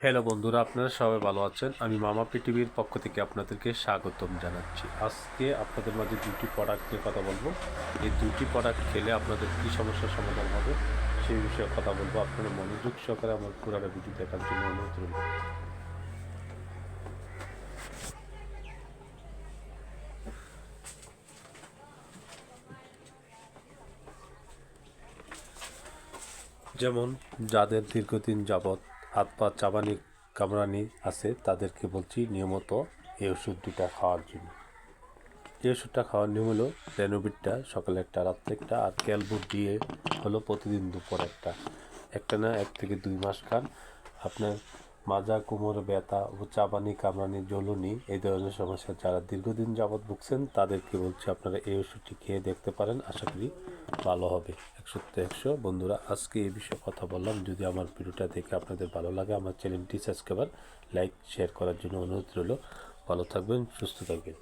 Hello বন্ধুরা, আপনারা সবাই ভালো আছেন। আমি মামা পৃথিবীর পক্ষ থেকে আপনাদেরকে স্বাগতম জানাচ্ছি। আজকে আপনাদের মাঝে দুটি প্রোডাক্ট নিয়ে কথা বলবো। এই দুটি প্রোডাক্ট খেলে আপনাদের কী সমস্যার সমাধান হবে সেই বিষয়ে কথা বলবো। আপনারা মনোযোগ সহকারে আমার পুরানো ভিডিও দেখার জন্য অনুরোধ রইল। যেমন যাদের দীর্ঘদিন যাবৎ হাত পা চাবানি কামড়ানি আছে তাদেরকে বলছি নিয়মিত এই ওষুধ দুটা খাওয়ার জন্য। এই ওষুধটা খাওয়ার নিয়ম হলো রেনোভিটটা সকালে একটা, রাত্রে একটা, আর ক্যালবুট দিয়ে হলো প্রতিদিন দুপুর একটা। একটা না 1 থেকে 2 মাস খান। আপনার মাজা, কোমরে ব্যথা ও চাবানি কামড়ানি জ্বলুনি এই ধরনের সমস্যা যারা দীর্ঘদিন যাবৎ ভুগছেন তাদেরকে বলছি আপনারা এই ওষুধটি খেয়ে দেখতে পারেন। আশা করি ভালো হবে। 100-100 বন্ধুরা, আজকে এই বিষয়ে কথা বললাম। যদি আমার ভিডিওটা দেখে আপনাদের ভালো লাগে আমার চ্যানেলটি সাবস্ক্রাইব, লাইক, শেয়ার করার জন্য অনুরোধ রইল। ভালো থাকবেন, সুস্থ থাকবেন।